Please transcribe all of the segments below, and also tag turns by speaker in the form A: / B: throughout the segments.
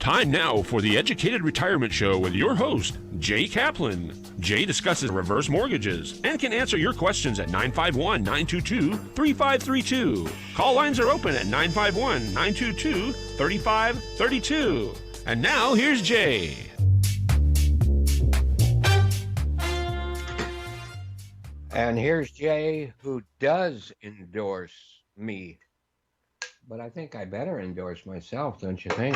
A: Time now for the Educated Retirement Show with your host, Jay Kaplan. Jay discusses reverse mortgages and can answer your questions at 951-922-3532. Call lines are open at 951-922-3532. And now, here's Jay.
B: And here's Jay, who does endorse me. But I think I better endorse myself, don't you think?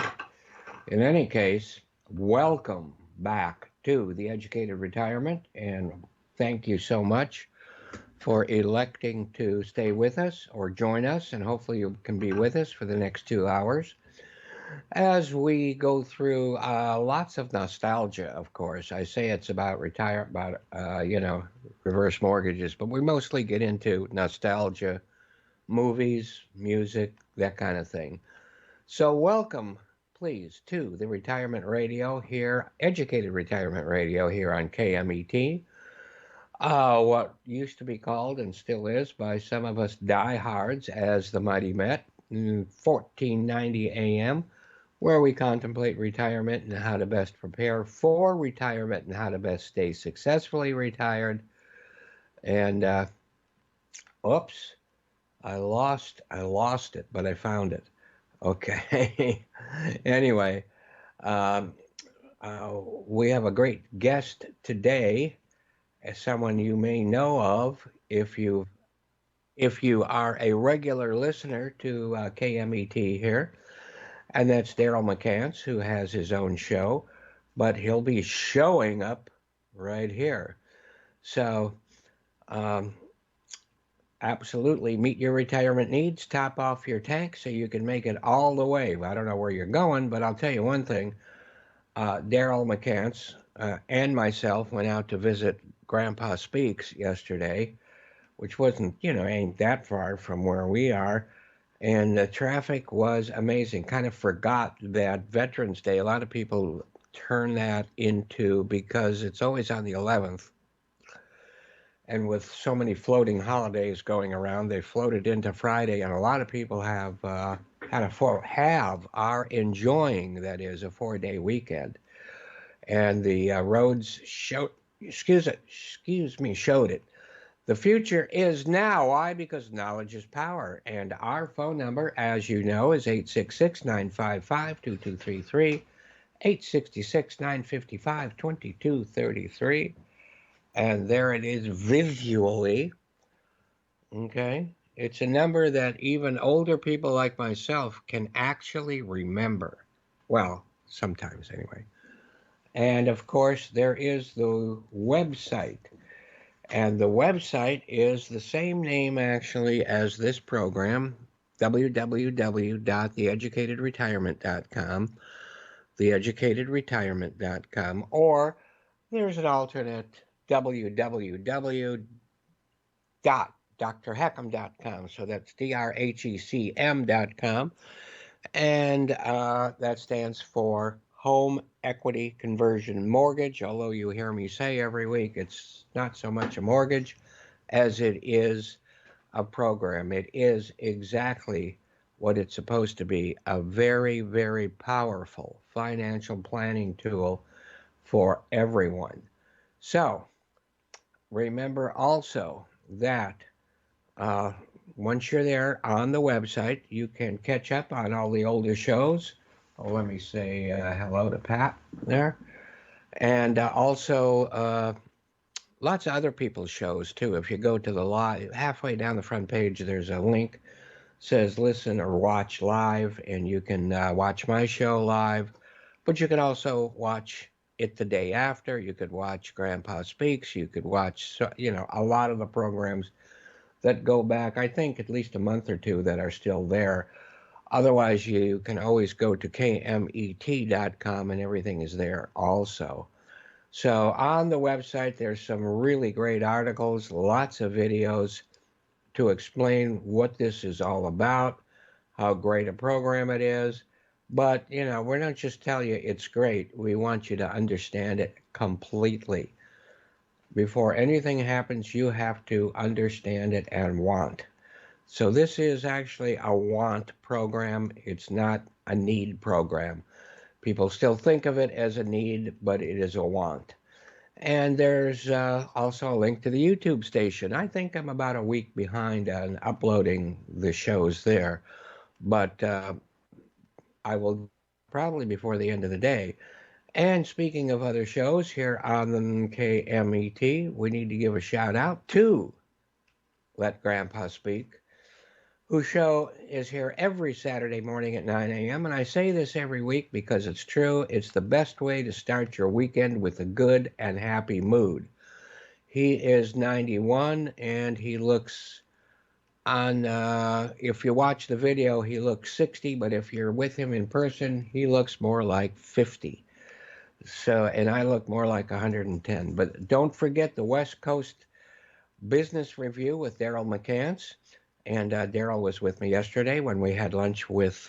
B: In any case, welcome back to the Educated Retirement, and thank you so much for electing to stay with us or join us, and hopefully you can be with us for the next 2 hours as we go through lots of nostalgia. Of course, I say it's about reverse mortgages, but we mostly get into nostalgia, movies, music, that kind of thing. So welcome, please, to the Retirement Radio here, Educated Retirement Radio here on KMET. What used to be called and still is by some of us diehards as the Mighty Met, 1490 AM, where we contemplate retirement and how to best prepare for retirement and how to best stay successfully retired. And oops, I lost it, but I found it. Okay. Anyway, we have a great guest today, as someone you may know of if you are a regular listener to KMET here, and that's Daryl McCants, who has his own show, but he'll be showing up right here. So, absolutely meet your retirement needs, top off your tank so you can make it all the way. I don't know where you're going, but I'll tell you one thing. Daryl McCants and myself went out to visit Grandpa Speaks yesterday, which wasn't, ain't that far from where we are. And the traffic was amazing. Kind of forgot that Veterans Day, a lot of people turn that into, because it's always on the 11th. And with so many floating holidays going around, they floated into Friday, and a lot of people are enjoying, that is, a 4-day weekend. And the roads showed it. The future is now. Why? Because knowledge is power. And our phone number, as you know, is 866-955-2233, 866-955-2233. And there it is visually. Okay. It's a number that even older people like myself can actually remember. Well, sometimes anyway. And of course, there is the website. And the website is the same name actually as this program, www.theeducatedretirement.com, theeducatedretirement.com, or there's an alternate, www.drheckham.com. So that's drhecm.com. And that stands for Home Equity Conversion Mortgage. Although you hear me say every week, it's not so much a mortgage as it is a program. It is exactly what it's supposed to be, a very, very powerful financial planning tool for everyone. So remember also that once you're there on the website, you can catch up on all the older shows. Oh, let me say hello to Pat there. And also lots of other people's shows, too. If you go to the halfway down the front page, there's a link says listen or watch live, and you can watch my show live. But you can also watch it the day after. You could watch Grandpa Speaks. You could watch, a lot of the programs that go back, I think, at least a month or two that are still there. Otherwise, you can always go to kmet.com, and everything is there also. So on the website, there's some really great articles, lots of videos to explain what this is all about, how great a program it is. But, we're not just telling you it's great. We want you to understand it completely. Before anything happens, you have to understand it and want. So this is actually a want program. It's not a need program. People still think of it as a need, but it is a want. And there's also a link to the YouTube station. I think I'm about a week behind on uploading the shows there, but I will probably before the end of the day. And speaking of other shows here on the KMET, we need to give a shout out to Let Grandpa Speak, whose show is here every Saturday morning at 9 a.m. And I say this every week because it's true. It's the best way to start your weekend with a good and happy mood. He is 91 and he looks on, if you watch the video, he looks 60, but if you're with him in person, he looks more like 50. So, and I look more like 110. But don't forget the West Coast Business Review with Daryl McCants. And Daryl was with me yesterday when we had lunch with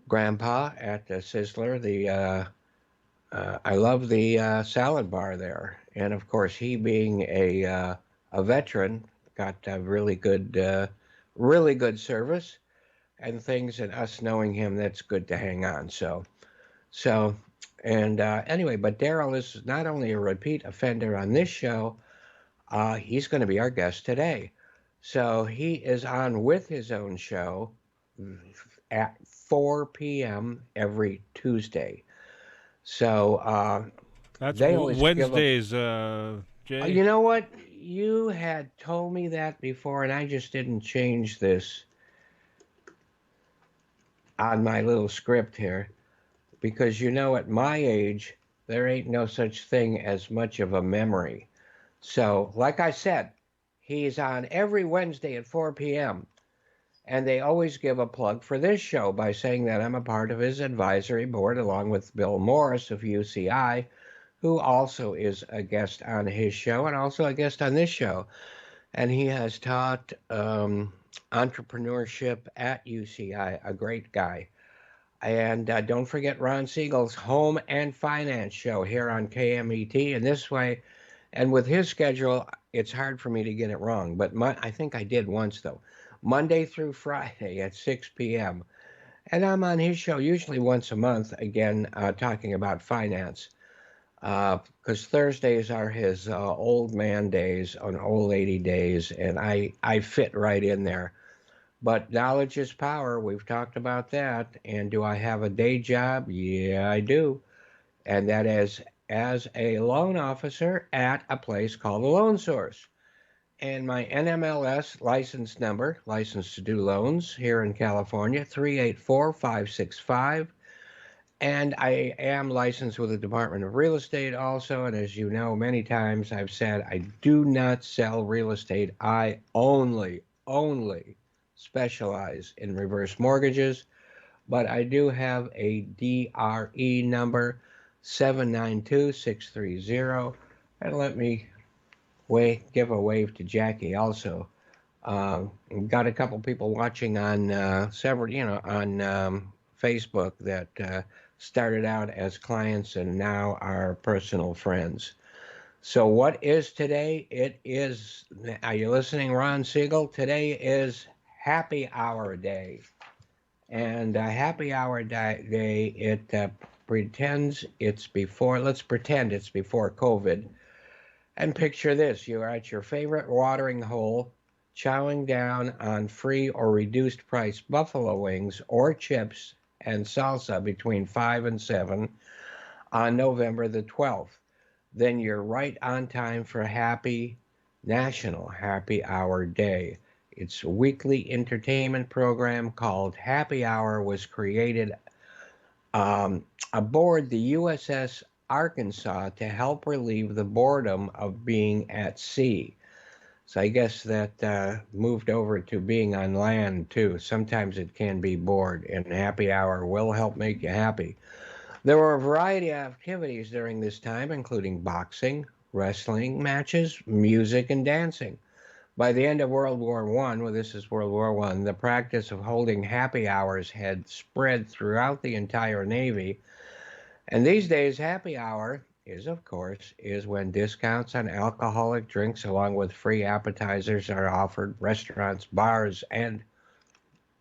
B: Grandpa at the Sizzler. I love the salad bar there. And of course, he being a veteran, got really good service and things. And us knowing him, that's good to hang on. So, and anyway, but Daryl is not only a repeat offender on this show, he's going to be our guest today. So he is on with his own show at 4 p.m. every Tuesday. So
C: That's
B: they always
C: Wednesdays, Jay.
B: you know what? You had told me that before, and I just didn't change this on my little script here. Because you know, at my age, there ain't no such thing as much of a memory. So, like I said, he's on every Wednesday at 4 p.m. And they always give a plug for this show by saying that I'm a part of his advisory board, along with Bill Morris of UCI, who also is a guest on his show and also a guest on this show. And he has taught entrepreneurship at UCI, a great guy. And don't forget Ron Siegel's Home and Finance show here on KMET. And this way, and with his schedule, it's hard for me to get it wrong. But I think I did once, though. Monday through Friday at 6 p.m. And I'm on his show usually once a month, again, talking about finance. Because Thursdays are his old man days, and old lady days, and I fit right in there. But knowledge is power. We've talked about that. And do I have a day job? Yeah, I do. And that is as a loan officer at a place called the Loan Source. And my NMLS license number, license to do loans here in California, 384565. And I am licensed with the Department of Real Estate also. And as you know, many times I've said I do not sell real estate. I only specialize in reverse mortgages, but I do have a DRE number, 792630. And let me give a wave to Jackie also. Got a couple people watching on several, on Facebook that started out as clients and now are personal friends. So what is today? It is, are you listening, Ron Siegel? Today is Happy Hour Day. And Happy Hour Day, it pretends it's before, let's pretend it's before COVID. And picture this, you're at your favorite watering hole, chowing down on free or reduced price buffalo wings or chips and salsa between 5 and 7 on November the 12th. Then you're right on time for National Happy Hour Day. It's a weekly entertainment program called Happy Hour, was created aboard the USS Arkansas to help relieve the boredom of being at sea. So I guess that moved over to being on land too. Sometimes it can be bored, and Happy Hour will help make you happy. There were a variety of activities during this time, including boxing, wrestling matches, music, and dancing. By the end of World War I, well, this is World War I, the practice of holding happy hours had spread throughout the entire Navy. And these days, happy hour is when discounts on alcoholic drinks along with free appetizers are offered, restaurants, bars, and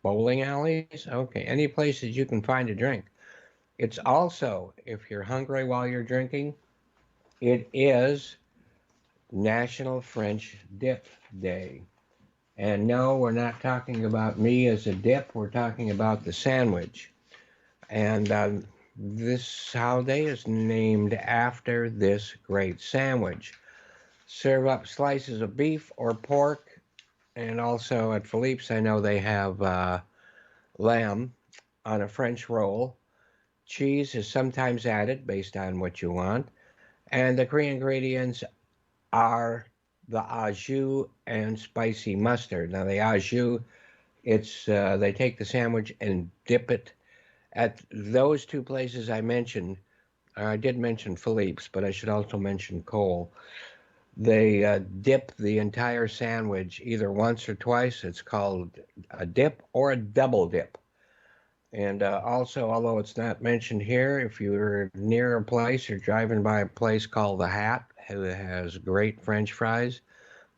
B: bowling alleys. Okay, any places you can find a drink. It's also, if you're hungry while you're drinking, it is National French Dip Day. And no, we're not talking about me as a dip. We're talking about the sandwich. And this holiday is named after this great sandwich. Serve up slices of beef or pork. And also at Philippe's, I know they have lamb on a French roll. Cheese is sometimes added based on what you want. And the key ingredients are the au jus and spicy mustard. Now, the au jus, it's they take the sandwich and dip it at those two places I mentioned. I did mention Philippe's, but I should also mention Cole. They dip the entire sandwich either once or twice. It's called a dip or a double dip. And also, although it's not mentioned here, if you're near a place or driving by a place called The Hat, who has great French fries,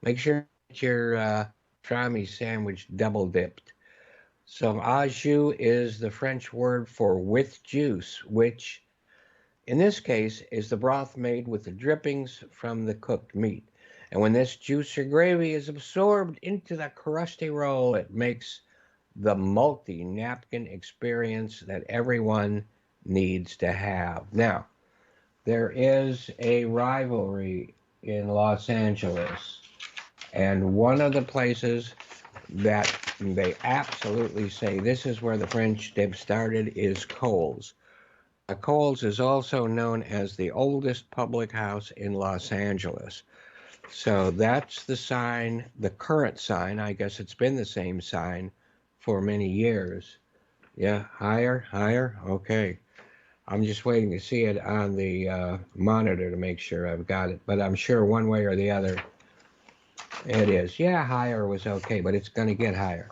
B: make sure that your try me sandwich double dipped. So, au jus is the French word for with juice, which in this case is the broth made with the drippings from the cooked meat. And when this juice or gravy is absorbed into the crusty roll, it makes the multi-napkin experience that everyone needs to have. Now, there is a rivalry in Los Angeles, and one of the places that they absolutely say this is where the French dip started is Kohl's. Kohl's is also known as the oldest public house in Los Angeles. So that's the sign, the current sign. I guess it's been the same sign for many years. Yeah, higher, higher. Okay. I'm just waiting to see it on the monitor to make sure I've got it. But I'm sure one way or the other it is. Yeah, higher was okay, but it's going to get higher.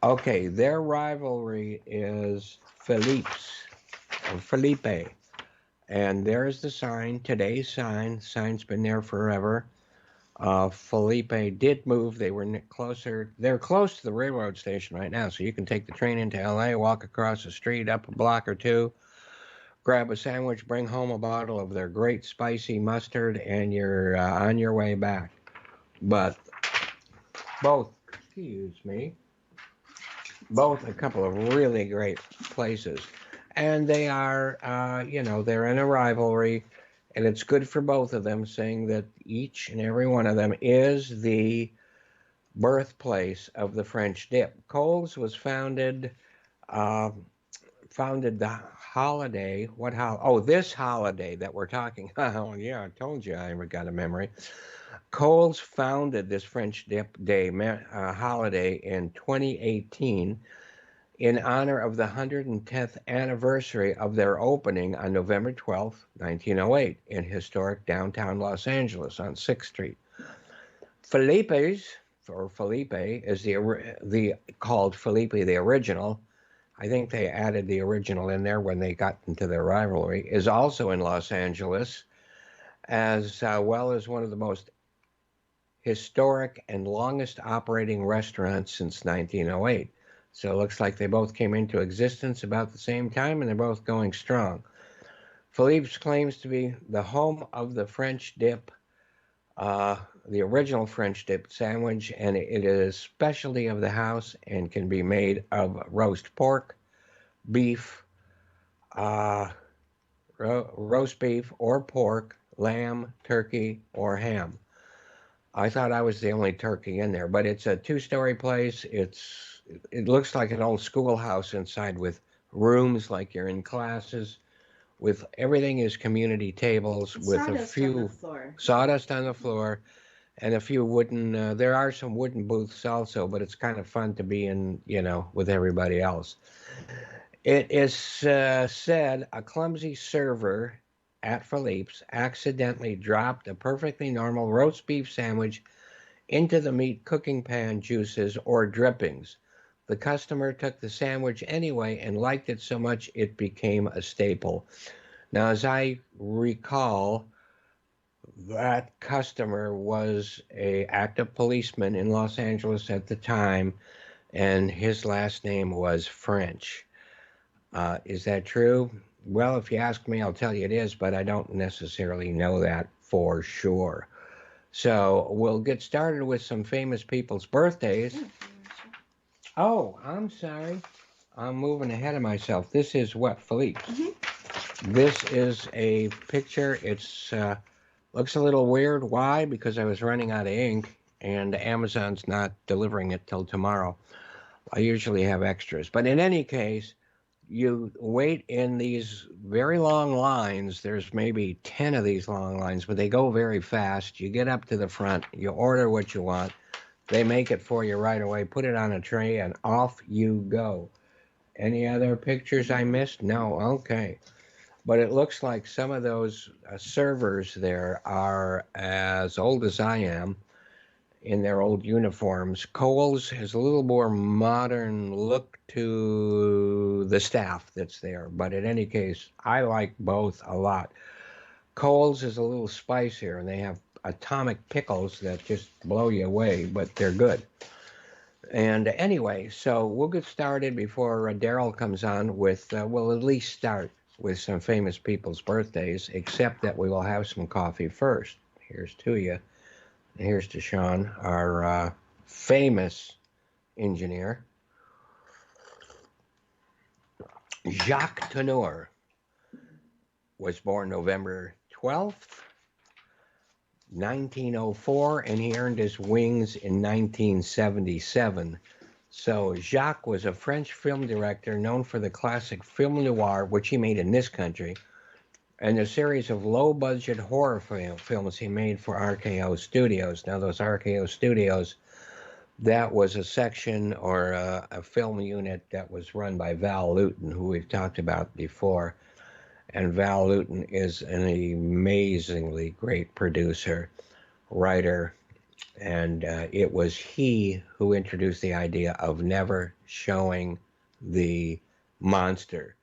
B: Okay, their rivalry is Felipe. And there's the sign, today's sign. Sign's been there forever. Felipe did move. They were closer. They're close to the railroad station right now, so you can take the train into LA, walk across the street, up a block or two, grab a sandwich, bring home a bottle of their great spicy mustard, and you're on your way back. But both, excuse me, both a couple of really great places. And they are, they're in a rivalry, and it's good for both of them, saying that each and every one of them is the birthplace of the French dip. Kohl's was founded the holiday. This holiday that we're talking. Oh, yeah, I told you I got a memory. Kohl's founded this French Dip Day holiday in 2018 in honor of the 110th anniversary of their opening on November 12th, 1908, in historic downtown Los Angeles on 6th Street. Felipe's, or Felipe, is called Felipe the original. I think they added the original in there when they got into their rivalry, is also in Los Angeles, as well as one of the most historic and longest operating restaurants since 1908. So it looks like they both came into existence about the same time, and they're both going strong. Philippe's claims to be the home of the French dip, the original French dip sandwich, and it is a specialty of the house and can be made of roast pork, beef, roast beef or pork, lamb, turkey, or ham. I thought I was the only turkey in there, but it's a two-story place. It looks like an old schoolhouse inside with rooms like you're in classes. With everything is community tables with a few sawdust on the floor and a few wooden. There are some wooden booths also, but it's kind of fun to be in, with everybody else. It is said a clumsy server at Philippe's accidentally dropped a perfectly normal roast beef sandwich into the meat cooking pan juices or drippings. The customer took the sandwich anyway and liked it so much it became a staple. Now, as I recall, that customer was an active policeman in Los Angeles at the time, and his last name was French. Is that true? Well, if you ask me, I'll tell you it is, but I don't necessarily know that for sure. So we'll get started with some famous people's birthdays. Oh, I'm sorry. I'm moving ahead of myself. This is what, Philippe? This is a picture. It's looks a little weird. Why? Because I was running out of ink and Amazon's not delivering it till tomorrow. I usually have extras. But in any case, you wait in these very long lines. There's maybe 10 of these long lines, but they go very fast. You get up to the front, you order what you want. They make it for you right away, put it on a tray, and off you go. Any other pictures I missed? No? Okay. But it looks like some of those servers there are as old as I am in their old uniforms. Kohl's has a little more modern look to the staff that's there. But in any case, I like both a lot. Kohl's is a little spicier, and they have atomic pickles that just blow you away, but they're good. And anyway, so we'll get started before Daryl comes on with, we'll at least start with some famous people's birthdays, except that we will have some coffee first. Here's to you. Here's to Sean, our famous engineer. Jacques Tanor was born November 12th, 1904, and he earned his wings in 1977. So Jacques was a French film director known for the classic film noir, which he made in this country, and a series of low-budget horror films he made for RKO Studios. Now, those RKO Studios, that was a section or a film unit that was run by Val Lewton, who we've talked about before. And Val Lewton is an amazingly great producer, writer, and it was he who introduced the idea of never showing the monster,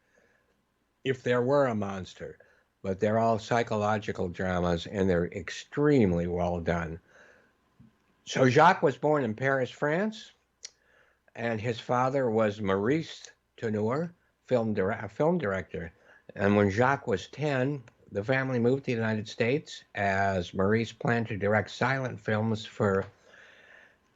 B: if there were a monster. But they're all psychological dramas, and they're extremely well done. So Jacques was born in Paris, France, and his father was Maurice Tanor, film director. And when Jacques was 10, the family moved to the United States as Maurice planned to direct silent films for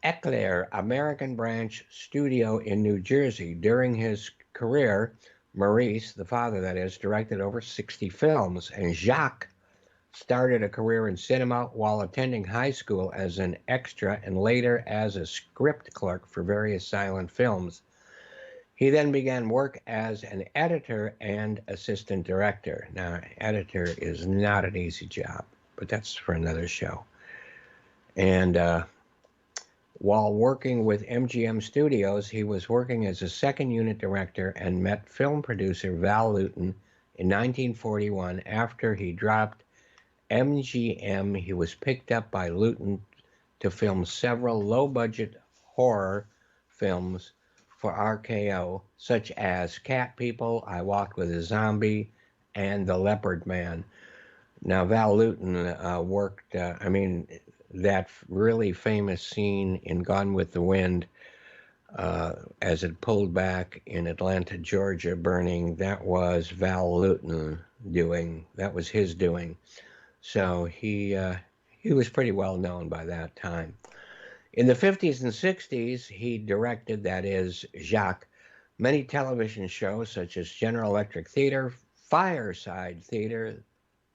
B: Eclair, American Branch Studio in New Jersey. During his career, Maurice, the father that is, directed over 60 films, and Jacques started a career in cinema while attending high school as an extra and later as a script clerk for various silent films. He then began work as an editor and assistant director. Now, editor is not an easy job, but that's for another show. And while working with MGM Studios, he was working as a second unit director and met film producer Val Lewton in 1941. After he dropped MGM, he was picked up by Lewton to film several low-budget horror films for RKO, such as Cat People, I Walked with a Zombie, and The Leopard Man. Now, Val Lewton worked, that really famous scene in Gone with the Wind, as it pulled back in Atlanta, Georgia, burning, that was Val Lewton doing, that was his doing. So he was pretty well known by that time. In the 50s and 60s, he directed, that is, Jacques, many television shows such as General Electric Theater, Fireside Theater,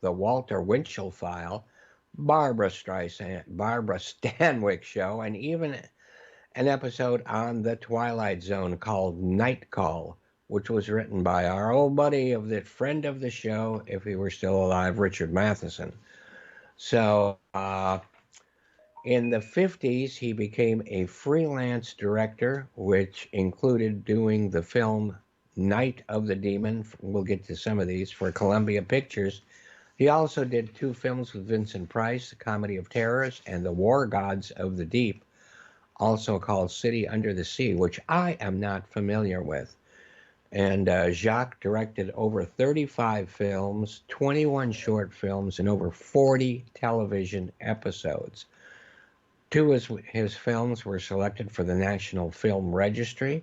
B: The Walter Winchell File, Barbara Stanwyck Show, and even an episode on The Twilight Zone called Night Call, which was written by our old buddy, of the friend of the show, if he were still alive, Richard Matheson. So, in the 50s, he became a freelance director, which included doing the film Night of the Demon. We'll get to some of these, for Columbia Pictures. He also did 2 films with Vincent Price, The Comedy of Terrors, and The War Gods of the Deep, also called City Under the Sea, which I am not familiar with. And Jacques directed over 35 films, 21 short films, and over 40 television episodes. 2 of his films were selected for the National Film Registry.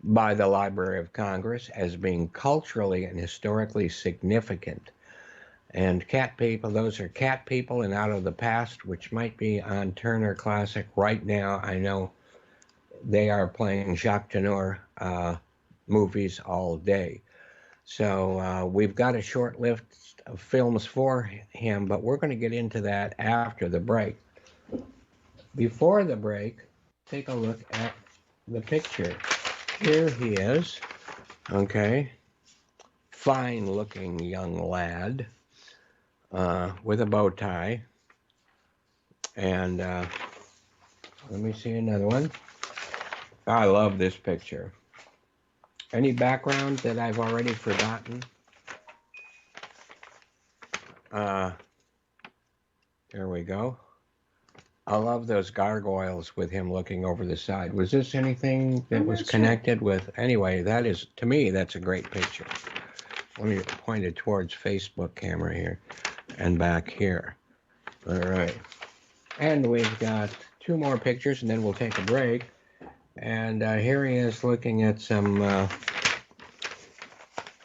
B: by the Library of Congress as being culturally and historically significant. And Cat People, those are Cat People and Out of the Past, which might be on Turner Classic right now. I know they are playing Jacques Tanor movies all day. So we've got a short list of films for him, but we're going to get into that after the break. Before the break, take a look at the picture. Here he is, okay, fine-looking young lad with a bow tie. And let me see another one. I love this picture. Any background that I've already forgotten? There we go. I love those gargoyles with him looking over the side. Was this anything that was connected with? Anyway, that is, to me, that's a great picture. Let me point it towards Facebook camera here and back here. All right. And we've got two more pictures, and then we'll take a break. And here he is looking at some, what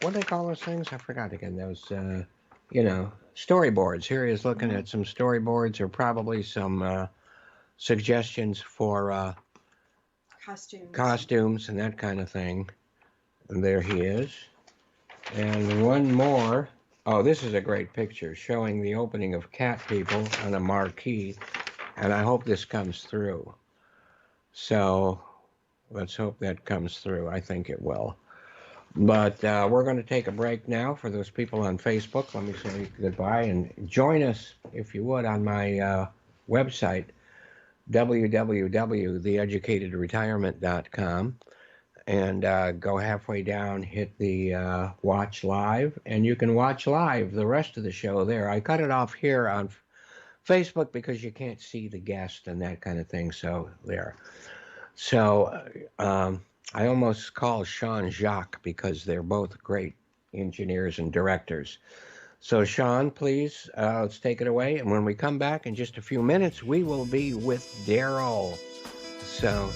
B: do they call those things? I forgot again. Those, storyboards. Here he is looking at some storyboards, or probably some suggestions for costumes and that kind of thing. And there he is. And one more. Oh, this is a great picture showing the opening of Cat People on a marquee. And I hope this comes through. So let's hope that comes through. I think it will. But we're going to take a break now. For those people on Facebook, let me say goodbye and join us, if you would, on my website, www.theeducatedretirement.com, and go halfway down, hit the watch live, and you can watch live the rest of the show there. I cut it off here on Facebook because you can't see the guest and that kind of thing, so there. So I almost call Sean Jacques because they're both great engineers and directors. So Sean, please, let's take it away. And when we come back in just a few minutes, we will be with Daryl. So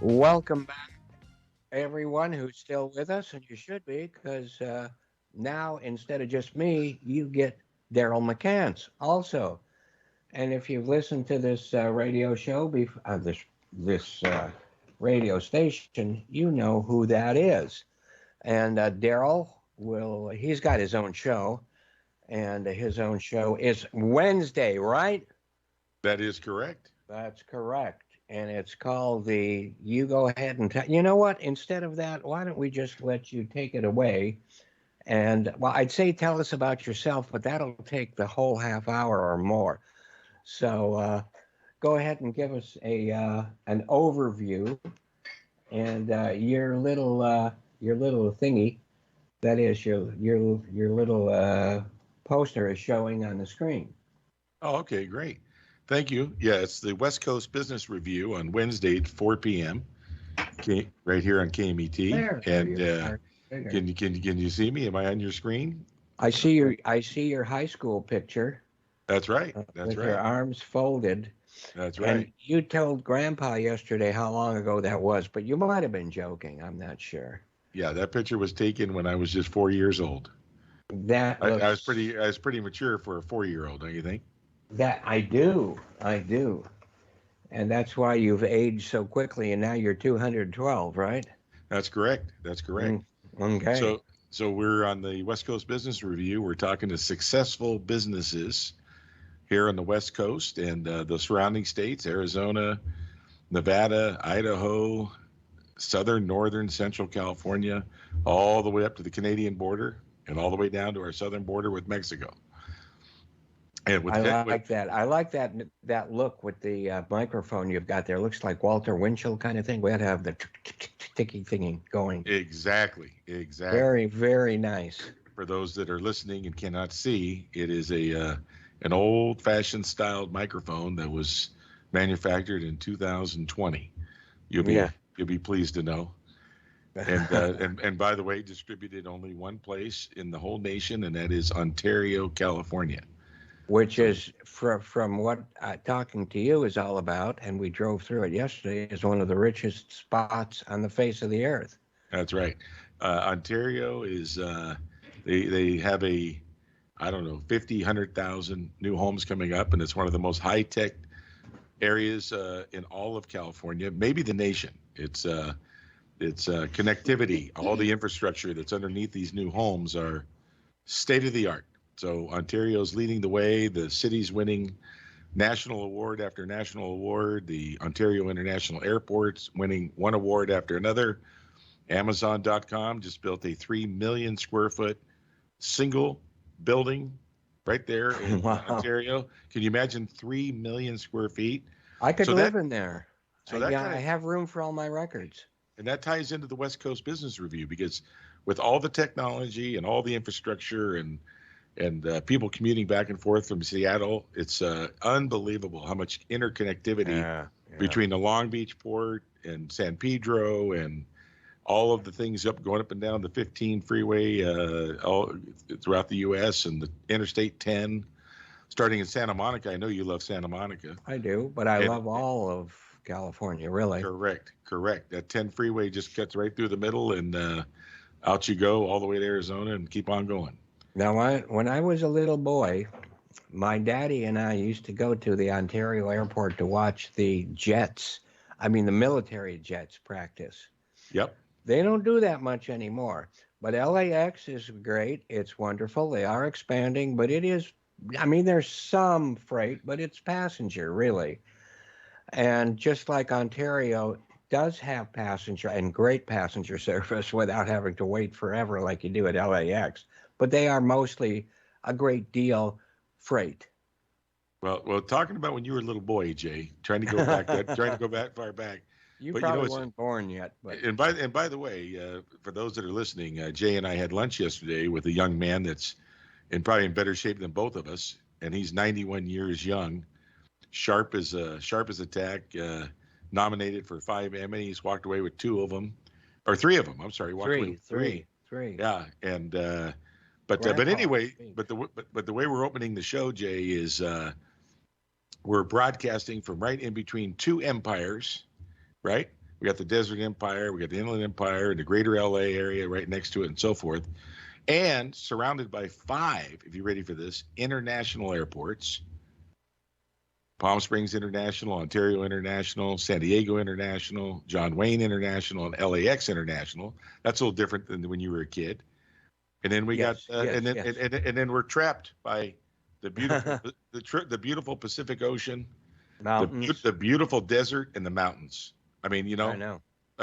B: welcome back, everyone who's still with us, and you should be, because now instead of just me, you get Daryl McCants also. And if you've listened to this radio show, this radio station, you know who that is. And Daryl he's got his own show, and his own show is Wednesday, right?
D: That is correct.
B: That's correct. And it's called you go ahead and you know what? Instead of that, why don't we just let you take it away? And, well, I'd say tell us about yourself, but that'll take the whole half hour or more. So go ahead and give us an overview, and your little thingy, that is your little poster is showing on the screen.
D: Oh, okay, great. Thank you. Yeah, it's the West Coast Business Review on Wednesday at 4 p.m. Right here on KMET.
B: There
D: and can you see me? Am I on your screen?
B: I see your high school picture.
D: That's right. That's
B: with
D: right.
B: your arms folded.
D: That's right.
B: And you told Grandpa yesterday how long ago that was, but you might have been joking. I'm not sure.
D: Yeah, that picture was taken when I was just 4 years old. I was pretty mature for a 4-year-old, don't you think?
B: That I do. And that's why you've aged so quickly, and now you're 212, right?
D: That's correct.
B: Okay.
D: So we're on the West Coast Business Review. We're talking to successful businesses here on the West Coast and the surrounding states, Arizona, Nevada, Idaho, southern, northern, central California, all the way up to the Canadian border and all the way down to our southern border with Mexico. And
B: I like that look with the microphone you've got there. It looks like Walter Winchell kind of thing. We had to have the ticky thingy going.
D: Exactly.
B: Very, very nice.
D: For those that are listening and cannot see, it is an old-fashioned styled microphone that was manufactured in 2020. You'll be pleased to know. And by the way, distributed only one place in the whole nation, and that is Ontario, California.
B: which
D: So
B: is from what talking to you is all about, and we drove through it yesterday, is one of the richest spots on the face of the earth.
D: that's right. Ontario is they have I don't know 50, 100,000 new homes coming up, and it's one of the most high tech areas in all of California, maybe the nation. It's connectivity, all the infrastructure that's underneath these new homes are state of the art. So Ontario's leading the way. The city's winning national award after national award. The Ontario International Airport's winning one award after another. Amazon.com just built a 3 million square foot single building right there in
B: Wow.
D: Ontario. Can you imagine 3 million square feet?
B: I could
D: So
B: live in there.
D: So that
B: I have room for all my records.
D: and that ties into the West Coast Business Review, because with all the technology and all the infrastructure and people commuting back and forth from Seattle, it's unbelievable how much interconnectivity between the Long Beach port and San Pedro and all of the things going up and down the 15 freeway all throughout the U.S. and the Interstate 10, starting in Santa Monica. I know you love Santa Monica.
B: I do, but I love all of California, really.
D: Correct. That 10 freeway just cuts right through the middle, and out you go all the way to Arizona and keep on going.
B: Now, when I was a little boy, my daddy and I used to go to the Ontario airport to watch the jets, the military jets practice.
D: Yep.
B: They don't do that much anymore. But LAX is great. It's wonderful. They are expanding, but it is, there's some freight, but it's passenger, really. And just like Ontario does have passenger and great passenger service without having to wait forever like you do at LAX, but they are mostly a great deal freight.
D: Well, talking about when you were a little boy, Jay, trying to go back far back.
B: You
D: But
B: probably weren't born yet. But
D: And by the way, for those that are listening, Jay and I had lunch yesterday with a young man that's probably in better shape than both of us, and he's 91 years young, sharp as a tack, nominated for 5 Emmys, walked away with 2 of them, or 3 of them. I'm sorry, walked away with three. Yeah, and but anyway, but the way we're opening the show, Jay, is we're broadcasting from right in between 2 empires. Right? We got the Desert Empire, we got the Inland Empire, and the greater LA area right next to it, and so forth. And surrounded by 5, if you're ready for this, international airports. Palm Springs International, Ontario International, San Diego International, John Wayne International, and LAX International. That's a little different than when you were a kid. And then we got and then we're trapped by the beautiful the beautiful Pacific Ocean,
B: mountains,
D: the beautiful desert, and the mountains. I
B: know.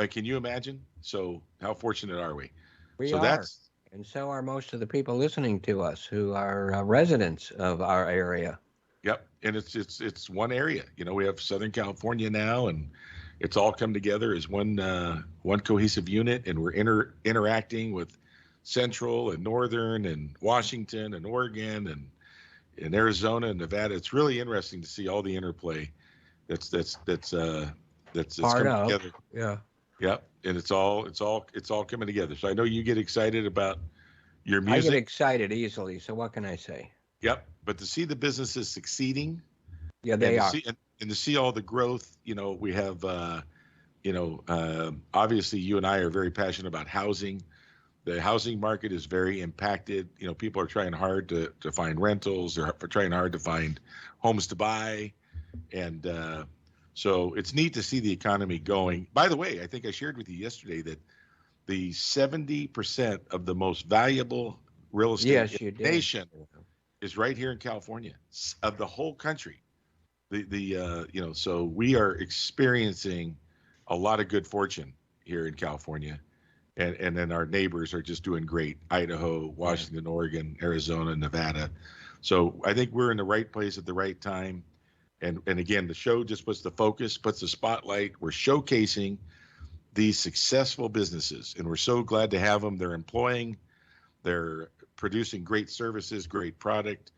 D: Can you imagine? So how fortunate are we?
B: We are. And so are most of the people listening to us who are residents of our area.
D: Yep. And it's one area. We have Southern California now, and it's all come together as one cohesive unit, and we're interacting with Central and Northern and Washington and Oregon and Arizona and Nevada. It's really interesting to see all the interplay that's
B: part
D: coming
B: of
D: together.
B: Yeah.
D: Yep. And it's all coming together. So I know you get excited about your music.
B: I get excited easily. So what can I say?
D: Yep. But to see the businesses succeeding.
B: Yeah, they are.
D: And to see all the growth, we have, obviously you and I are very passionate about housing. The housing market is very impacted. People are trying hard to find rentals. They're trying hard to find homes to buy. And so it's neat to see the economy going. By the way, I think I shared with you yesterday that the 70% of the most valuable real estate in the nation is right here in California, of the whole country. So we are experiencing a lot of good fortune here in California, and then our neighbors are just doing great. Idaho, Washington, Oregon, Arizona, Nevada. So I think we're in the right place at the right time. And again, the show just puts the spotlight. We're showcasing these successful businesses, and we're so glad to have them. They're employing, they're producing great services, great product.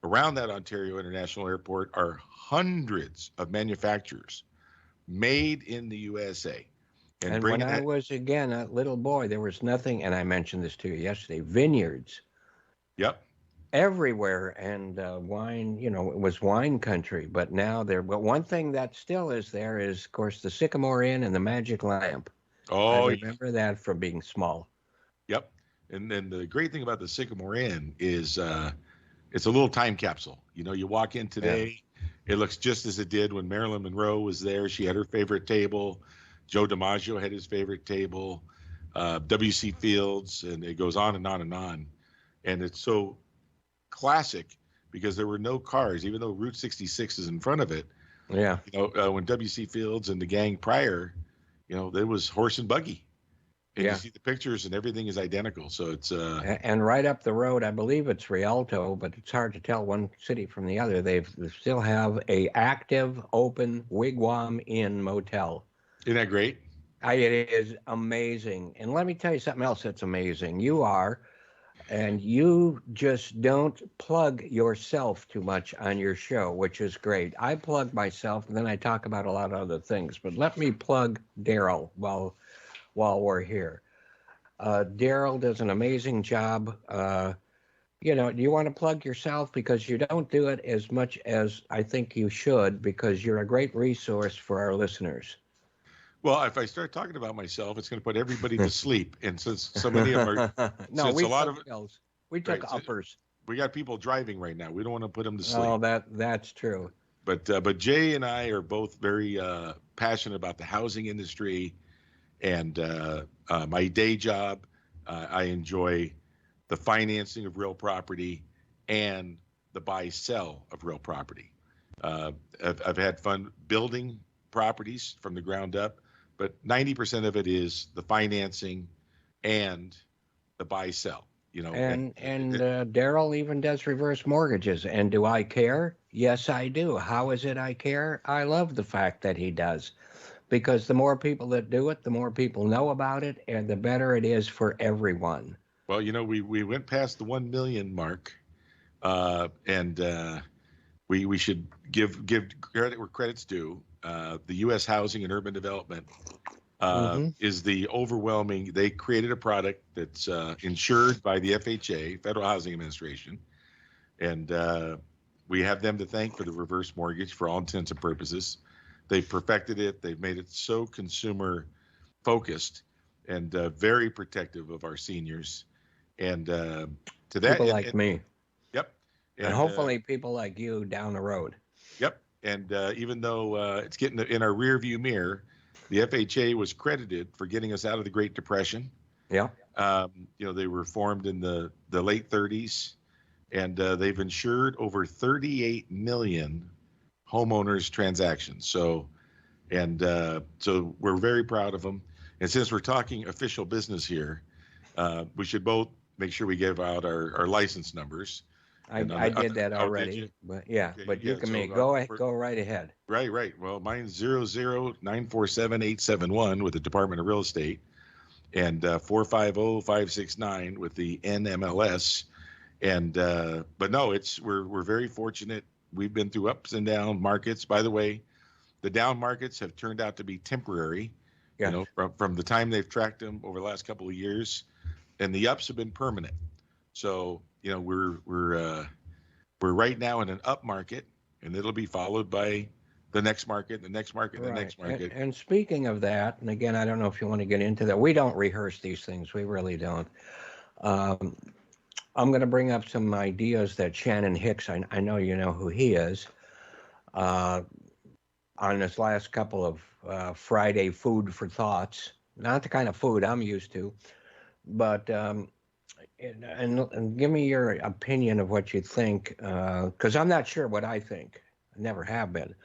D: Around that Ontario International Airport are hundreds of manufacturers made in the USA.
B: And when I was, again, a little boy, there was nothing, and I mentioned this to you yesterday, vineyards.
D: Yep.
B: everywhere, and wine, it was wine country, but now but one thing that still is there is, of course, the Sycamore Inn and the Magic Lamp. I
D: Oh,
B: remember that from being small.
D: yep. And then the great thing about the Sycamore Inn is it's a little time capsule. You walk in
B: Yeah.
D: today, it looks just as it did when Marilyn Monroe was there. She had her favorite table. Joe DiMaggio had his favorite table. W.C. Fields, and it goes on and on and on. And it's so classic because there were no cars, even though Route 66 is in front of it.
B: Yeah.
D: When W.C. Fields and the gang prior, there was horse and buggy. And
B: Yeah.
D: you see the pictures and everything is identical. So it's
B: And right up the road, I believe it's Rialto, but it's hard to tell one city from the other. They still have a active, open Wigwam Inn motel.
D: isn't that great?
B: It is amazing. And let me tell you something else that's amazing. You just don't plug yourself too much on your show, which is great. I plug myself, and then I talk about a lot of other things. But let me plug Daryl while we're here. Daryl does an amazing job. Do you want to plug yourself? Because you don't do it as much as I think you should, because you're a great resource for our listeners.
D: Well, if I start talking about myself, it's going to put everybody to sleep. And since so many of them are,
B: No,
D: since
B: we
D: a lot
B: took
D: of
B: pills. We took
D: right, so
B: uppers.
D: we got people driving right now. We don't want to put them to sleep.
B: Oh, that's true.
D: But Jay and I are both very passionate about the housing industry, and my day job. I enjoy the financing of real property and the buy sell of real property. I've had fun building properties from the ground up, but 90% of it is the financing and the buy sell.
B: And Daryl even does reverse mortgages. And do I care? Yes, I do. How is it I care? I love the fact that he does, because the more people that do it, the more people know about it, and the better it is for everyone.
D: Well, we went past the 1 million mark, and we should give credit where credit's due. The U.S. Housing and Urban Development is the overwhelming. They created a product that's insured by the FHA, Federal Housing Administration, and we have them to thank for the reverse mortgage for all intents and purposes. They've perfected it. They've made it so consumer focused and very protective of our seniors. And to that,
B: people like me.
D: Yep.
B: And hopefully people like you down the road.
D: Yep. And even though it's getting in our rear view mirror, the FHA was credited for getting us out of the Great Depression.
B: Yeah.
D: They were formed in the late 30s, and they've insured over 38 million homeowners transactions. So we're very proud of them. And since we're talking official business here, we should both make sure we give out our license numbers.
B: I did that already,
D: did
B: but yeah,
D: okay,
B: but you can
D: so,
B: go right ahead.
D: Right. Well, mine's 00947-871 with the Department of Real Estate, and 450-569 with the NMLS. And but no, we're very fortunate. We've been through ups and down markets. By the way, the down markets have turned out to be temporary.
B: Yeah.
D: From the time they've tracked them over the last couple of years, and the ups have been permanent. So we're right now in an up market, and it'll be followed by the next market, the next market, the next market.
B: And speaking of that, and again, I don't know if you want to get into that. We don't rehearse these things. We really don't. I'm going to bring up some ideas that Shannon Hicks, I know you know who he is, on this last couple of Friday food for thoughts. Not the kind of food I'm used to, but and give me your opinion of what you think, because I'm not sure what I think. I never have been.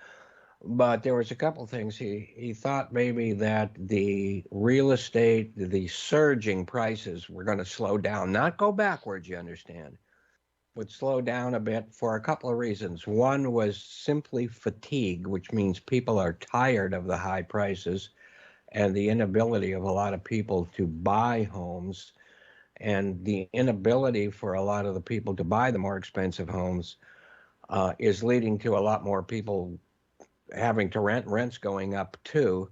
B: But there was a couple things. He thought maybe that the real estate, the surging prices were going to slow down, not go backwards, you understand, would slow down a bit for a couple of reasons. One was simply fatigue, which means people are tired of the high prices and the inability of a lot of people to buy homes, and the inability for a lot of the people to buy the more expensive homes is leading to a lot more people having to rents going up too.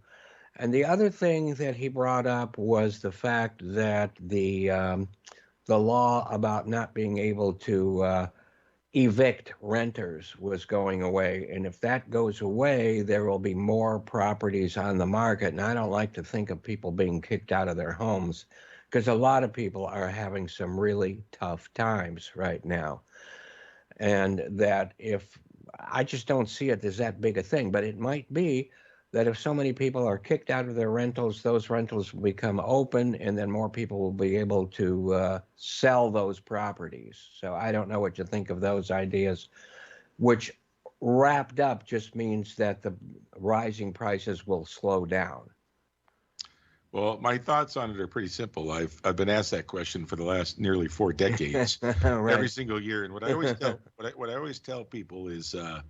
B: And the other thing that he brought up was the fact that the the law about not being able to evict renters was going away. And if that goes away, there will be more properties on the market. And I don't like to think of people being kicked out of their homes, because a lot of people are having some really tough times right now. And that if I just don't see it as that big a thing, but it might be that if so many people are kicked out of their rentals, those rentals will become open, and then more people will be able to sell those properties. So I don't know what you think of those ideas, which wrapped up just means that the rising prices will slow down.
D: Well, my thoughts on it are pretty simple. I've been asked that question for the last nearly 4 decades,
B: Right.
D: every single year. And what I always tell what I always tell people is, a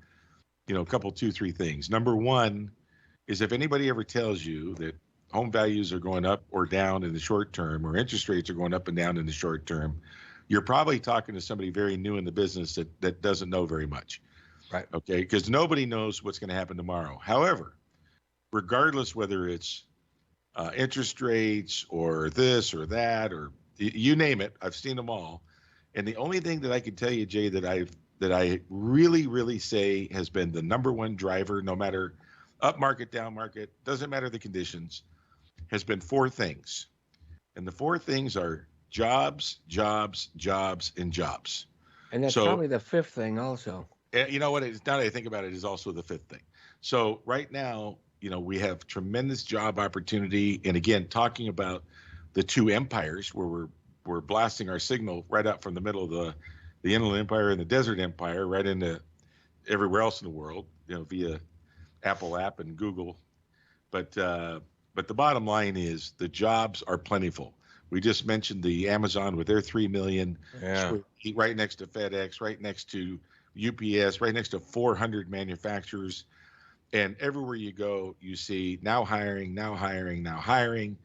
D: couple, 2, 3 things. Number one is, if anybody ever tells you that home values are going up or down in the short term, or interest rates are going up and down in the short term, you're probably talking to somebody very new in the business that doesn't know very much.
B: Right.
D: Okay. Because nobody knows what's going to happen tomorrow. However, regardless whether it's interest rates or this or that, or you name it, I've seen them all. And the only thing that I can tell you, Jay, that I really, really say has been the number one driver, no matter up market, down market, doesn't matter the conditions, has been 4 things. And the 4 things are jobs, jobs, jobs, and jobs.
B: And that's probably the 5th thing also.
D: You know what? Now that I think about it, is also the 5th thing. So right now, we have tremendous job opportunity. And again, talking about the 2 empires where we're blasting our signal right out from the middle of the Inland Empire and the Desert Empire right into everywhere else in the world, via Apple app and Google. But the bottom line is the jobs are plentiful. We just mentioned the Amazon with their 3 million square feet right next to FedEx, right next to UPS, right next to 400 manufacturers. And everywhere you go, you see now hiring,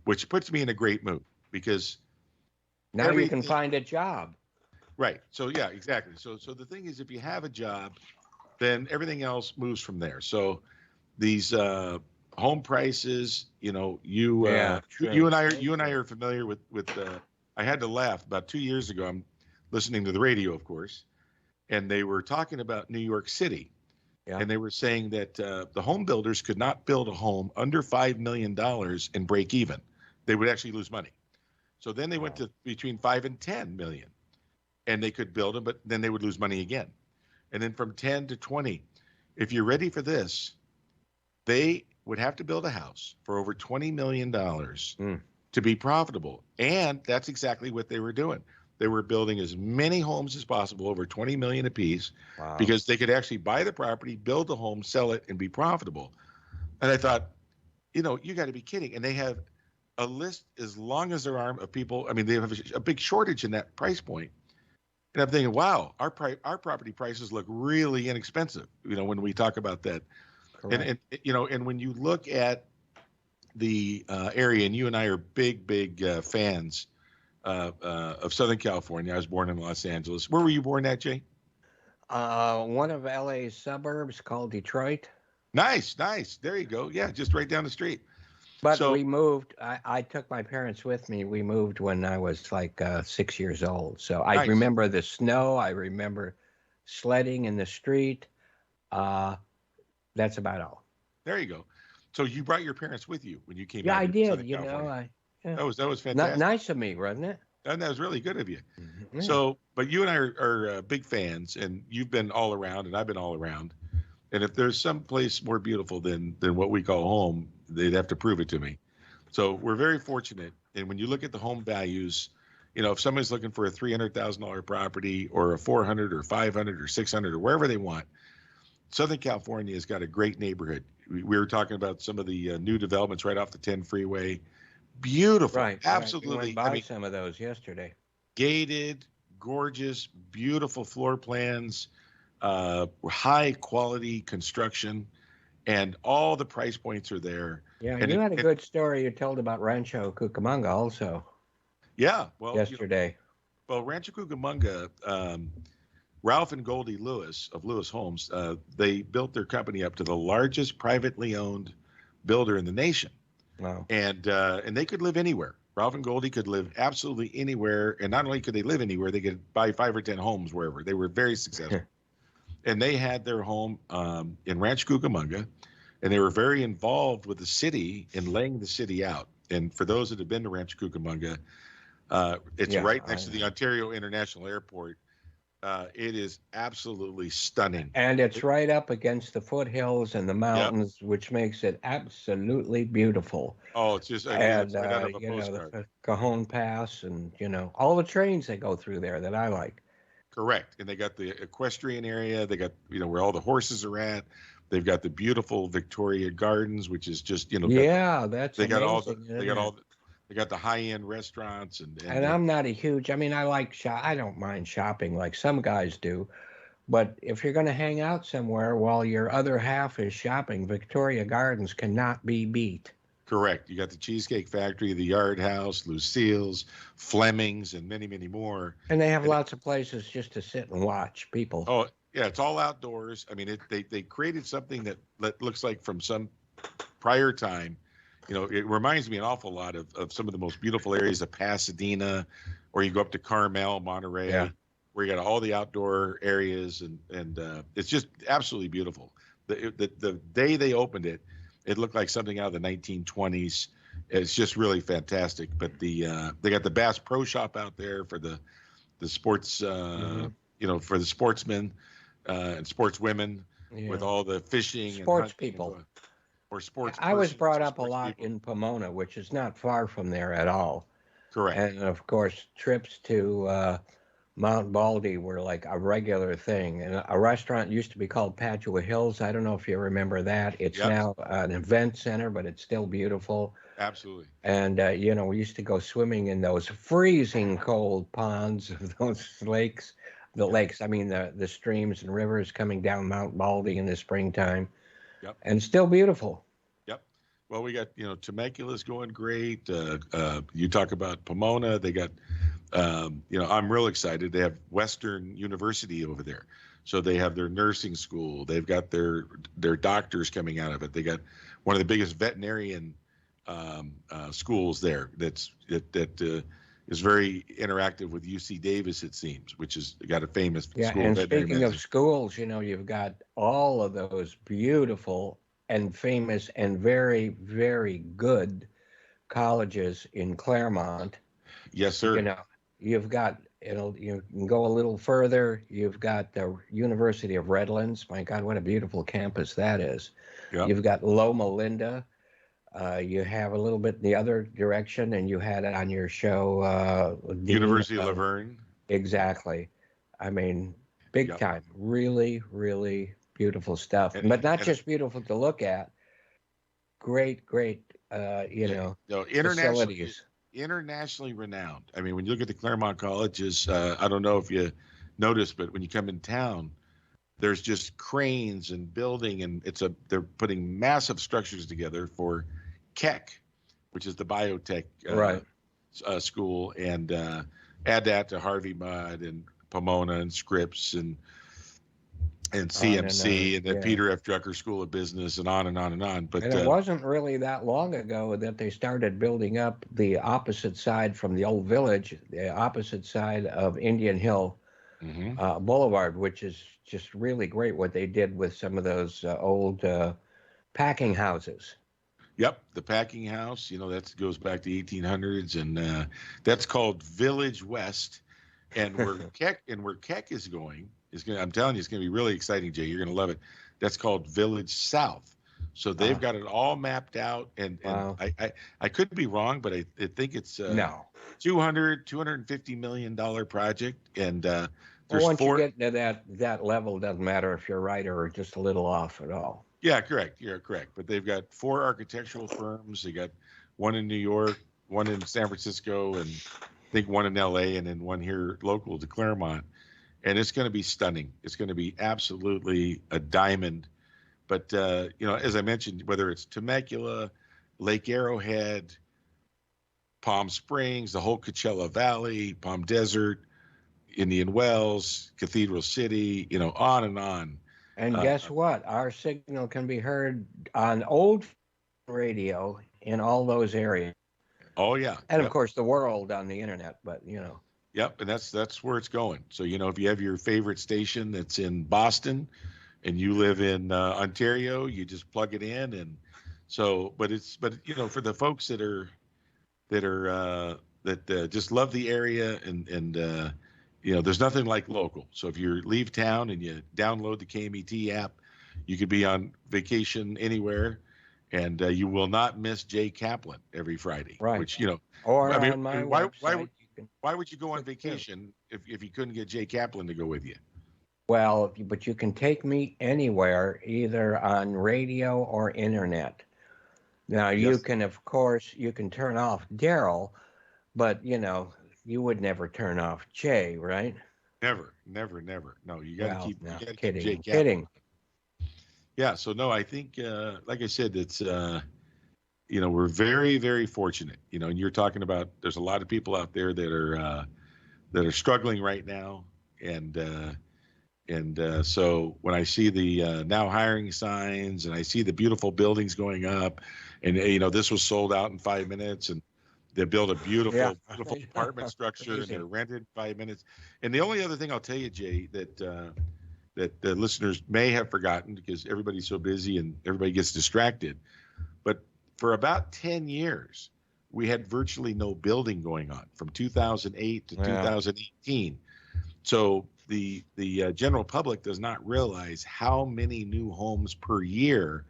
D: which puts me in a great mood, because
B: now you can find a job.
D: Right. So yeah, exactly. So the thing is, if you have a job, then everything else moves from there. So these home prices, you and I are familiar with I had to laugh about 2 years ago. I'm listening to the radio, of course, and they were talking about New York City. Yeah. And they were saying that the home builders could not build a home under $5 million and break even. They would actually lose money. So then they went to between 5 and 10 million, and they could build them, but then they would lose money again. And then from 10 to 20, if you're ready for this, they would have to build a house for over $20 million to be profitable. And that's exactly what they were doing. They were building as many homes as possible, over 20 million apiece, because they could actually buy the property, build the home, sell it, and be profitable. And I thought, you got to be kidding. And they have a list as long as their arm of people. I mean, they have a big shortage in that price point. And I'm thinking, wow, our property prices look really inexpensive, when we talk about that. Correct. And when you look at the area, and you and I are big fans of Southern California. I was born in Los Angeles. Where were you born at, Jay?
B: One of LA's suburbs called Detroit.
D: Nice. There you go. Yeah, just right down the street.
B: But we moved. I took my parents with me. We moved when I was like 6 years old. So I remember the snow. I remember sledding in the street. That's about all.
D: There you go. So you brought your parents with you when you came out?
B: Yeah, I did.
D: California. That was fantastic.
B: Nice of me, wasn't it?
D: And that was really good of you. Mm-hmm. So, but you and I are big fans, and you've been all around, and I've been all around. And if there's some place more beautiful than what we call home, they'd have to prove it to me. So we're very fortunate. And when you look at the home values, if somebody's looking for a $300,000 property, or a 400 or 500 or 600 or wherever they want, Southern California has got a great neighborhood. We were talking about some of the new developments right off the 10 freeway. Beautiful. Right. Absolutely.
B: We went by some of those yesterday.
D: Gated, gorgeous, beautiful floor plans, high quality construction, and all the price points are there.
B: Yeah, and you had a good story you told about Rancho Cucamonga also.
D: Yeah. Well,
B: yesterday.
D: Rancho Cucamonga, Ralph and Goldie Lewis of Lewis Homes, they built their company up to the largest privately owned builder in the nation. Wow. And they could live anywhere. Ralph and Goldie could live absolutely anywhere, and not only could they live anywhere, they could buy 5 or 10 homes wherever. They were very successful, and they had their home in Rancho Cucamonga, and they were very involved with the city in laying the city out. And for those that have been to Rancho Cucamonga, it's right next to the Ontario International Airport. It is absolutely stunning.
B: And it's right up against the foothills and the mountains, which makes it absolutely beautiful.
D: Oh, it's just, again, it's
B: And,
D: right out of a
B: you know,
D: postcard.
B: the Cajon Pass and, you know, all the trains that go through there that I like.
D: Correct. And they got the equestrian area. They got, you know, where all the horses are at. They've got the beautiful Victoria Gardens, which is just, you know,
B: That's
D: they got all the,
B: amazing,
D: they got all the, they got the high-end restaurants
B: and I'm not a huge, I mean, I like I don't mind shopping like some guys do, but if you're going to hang out somewhere while your other half is shopping, Victoria Gardens cannot be beat.
D: Correct. You got the Cheesecake Factory, the Yard House, Lucille's, Fleming's, and many, many more.
B: And they have lots of places just to sit and watch people.
D: Oh, yeah, it's all outdoors. I mean, they created something that looks like from some prior time. You know, it reminds me an awful lot of some of the most beautiful areas of Pasadena, or you go up to Carmel, Monterey, where you got all the outdoor areas, and it's just absolutely beautiful. The day they opened it, it looked like something out of the 1920s. It's just really fantastic. But they got the Bass Pro Shop out there for the sports, you know, for the sportsmen and sportswomen with all the fishing,
B: sports
D: and
B: people.
D: Or sports.
B: I was brought up a lot in Pomona, which is not far from there at all.
D: Correct.
B: And of course, trips to Mount Baldy were like a regular thing. And a restaurant used to be called Padua Hills. I don't know if you remember that. It's now an event center, but it's still beautiful.
D: Absolutely.
B: And, you know, we used to go swimming in those freezing cold ponds of those lakes. The lakes, I mean, the streams and rivers coming down Mount Baldy in the springtime.
D: Yep.
B: And still beautiful.
D: Yep. Well, we got, you know, Temecula's going great. You talk about Pomona. They got, you know, I'm real excited. They have Western University over there. So they have their nursing school. They've got their doctors coming out of it. They got one of the biggest veterinarian schools there that is very interactive with UC Davis, it seems, which has got a famous school.
B: And speaking of schools, you know, you've got all of those beautiful and famous and very, very good colleges in Claremont.
D: Yes, sir.
B: You know, you've got, you can go a little further. You've got the University of Redlands. My God, what a beautiful campus that is. Yep. You've got Loma Linda. You have a little bit in the other direction, and you had it on your show.
D: University of Laverne.
B: Exactly. I mean, big time. Really, really beautiful stuff. But not just beautiful to look at. Great, you know, facilities.
D: Internationally renowned. I mean, when you look at the Claremont colleges, I don't know if you noticed, but when you come in town, there's just cranes and building, and they're putting massive structures together for Keck, which is the biotech school, and add that to Harvey Mudd and Pomona and Scripps and CMC and the Peter F. Drucker School of Business, and on and on and on. But
B: and it wasn't really that long ago that they started building up the opposite side from the old village, the opposite side of Indian Hill Boulevard, which is just really great what they did with some of those old packing houses.
D: Yep, the packing house, you know, that goes back to 1800s, and that's called Village West. And where Keck is going I'm telling you, it's going to be really exciting, Jay. You're going to love it. That's called Village South. So they've got it all mapped out, and I could be wrong, but I think it's $250 million project, and there's
B: once you get to that level, it doesn't matter if you're right or just a little off at all.
D: Yeah, correct. You're correct. But they've got 4 architectural firms. They got one in New York, one in San Francisco, and I think one in LA, and then one here local to Claremont. And it's going to be stunning. It's going to be absolutely a diamond. But, you know, as I mentioned, whether it's Temecula, Lake Arrowhead, Palm Springs, the whole Coachella Valley, Palm Desert, Indian Wells, Cathedral City, you know, on and on.
B: And guess what? Our signal can be heard on old radio in all those areas.
D: Oh yeah.
B: And of
D: Yep.
B: course the world on the internet, but
D: Yep. And that's where it's going. So, if you have your favorite station that's in Boston and you live in Ontario, you just plug it in. And so, but for the folks that just love the area and there's nothing like local. So if you leave town and you download the KMET app, you could be on vacation anywhere, and you will not miss Jay Kaplan every Friday.
B: Right.
D: Which
B: or
D: I mean,
B: on my
D: why
B: website. You can
D: why would you go on
B: click through.
D: vacation if you couldn't get Jay Kaplan to go with you?
B: Well, but you can take me anywhere, either on radio or internet. Now, you
D: Yes.
B: can, of course, you can turn off Daryl, but you would never turn off Jay, right?
D: Never. No, you got to
B: Well,
D: keep.
B: no,
D: You got to keep
B: kidding,
D: Jay Kaplan.
B: kidding.
D: Yeah. So no, I think, like I said, it's we're very, very fortunate. And you're talking about there's a lot of people out there that are struggling right now, and so when I see the now hiring signs and I see the beautiful buildings going up, and this was sold out in 5 minutes, and they built a beautiful apartment structure and they're rented in 5 minutes. And the only other thing I'll tell you, Jay, that the listeners may have forgotten because everybody's so busy and everybody gets distracted, but for about 10 years, we had virtually no building going on from 2008 to 2018. So the general public does not realize how many new homes per year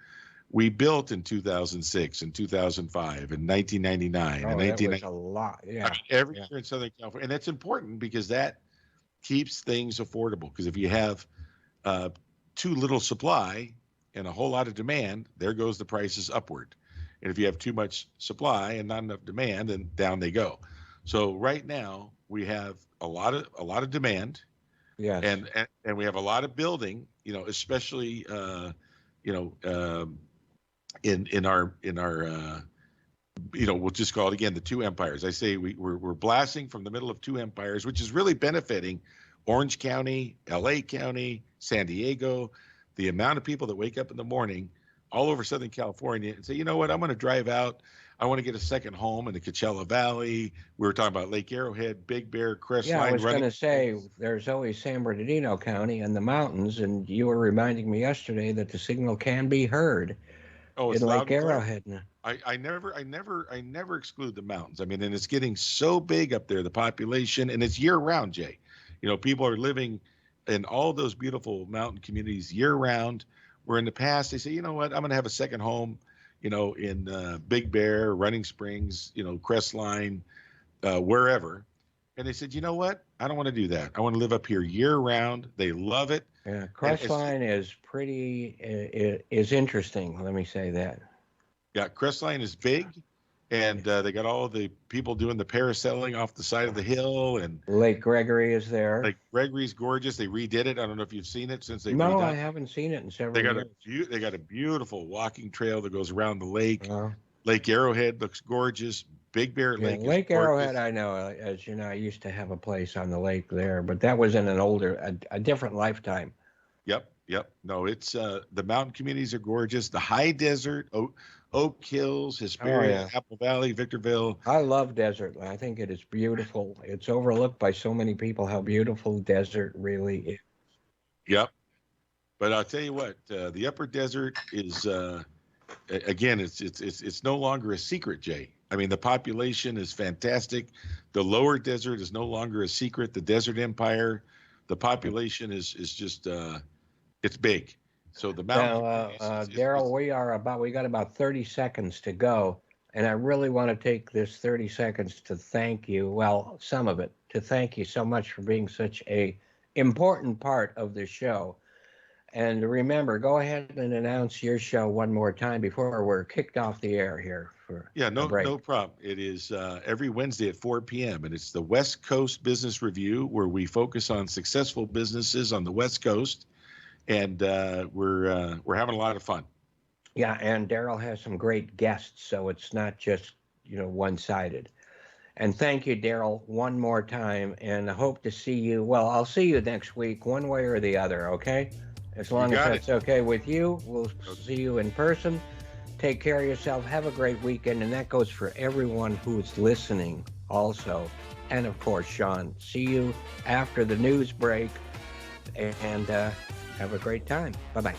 D: we built in 2006 and 2005 and 1999 and 1990.
B: That was a lot. Yeah.
D: Every year in Southern California. And that's important because that keeps things affordable. Because if you have too little supply and a whole lot of demand, there goes the prices upward. And if you have too much supply and not enough demand, then down they go. So right now we have a lot of demand.
B: Yes.
D: And we have a lot of building, especially in our we'll just call it again the two empires. I say we're blasting from the middle of two empires, which is really benefiting Orange County, LA County, San Diego, the amount of people that wake up in the morning all over Southern California and say, you know what, I'm going to drive out. I want to get a second home in the Coachella Valley. We were talking about Lake Arrowhead, Big Bear, Crestline.
B: Yeah, I was going to say there's always San Bernardino County and the mountains, and you were reminding me yesterday that the signal can be heard in Lake Arrowhead.
D: I never exclude the mountains. I mean, and it's getting so big up there, the population, and it's year round, Jay. People are living in all those beautiful mountain communities year round. Where in the past they say, you know what, I'm going to have a second home, in Big Bear, Running Springs, Crestline, wherever. And they said, you know what, I don't want to do that. I want to live up here year round. They love it.
B: Yeah, Crestline is interesting. Let me say that.
D: Yeah, Crestline is big, and they got all the people doing the parasailing off the side of the hill, and
B: Lake Gregory is there.
D: Lake Gregory's gorgeous. They redid it. I don't know if you've seen it since they redone.
B: No, I haven't seen it in several years.
D: They got a beautiful walking trail that goes around the lake. Lake Arrowhead looks gorgeous. Big Bear Lake.
B: Lake Arrowhead, I know. As you know, I used to have a place on the lake there, but that was in a different lifetime.
D: Yep. No, it's the mountain communities are gorgeous. The high desert, Oak Hills, Hesperia, Apple Valley, Victorville.
B: I love desert. I think it is beautiful. It's overlooked by so many people how beautiful desert really is.
D: Yep. But I'll tell you what, the upper desert is again, it's no longer a secret, Jay. I mean, the population is fantastic. The lower desert is no longer a secret. The desert empire, the population is just it's big. So the mountain.
B: Now, Daryl, we got about 30 seconds to go, and I really want to take this 30 seconds to thank you. Well, some of it to thank you so much for being such a important part of the show. And remember, go ahead and announce your show one more time before we're kicked off the air here.
D: No problem. It is every Wednesday at 4 p.m. and it's the West Coast Business Review, where we focus on successful businesses on the West Coast, and we're having a lot of fun.
B: Yeah, and Daryl has some great guests, so it's not just one-sided. And thank you, Daryl, one more time, and I hope to see you. Well, I'll see you next week, one way or the other. Okay. As long as that's okay with you, we'll see you in person. Take care of yourself. Have a great weekend. And that goes for everyone who's listening also. And of course, Sean, see you after the news break, and have a great time. Bye-bye.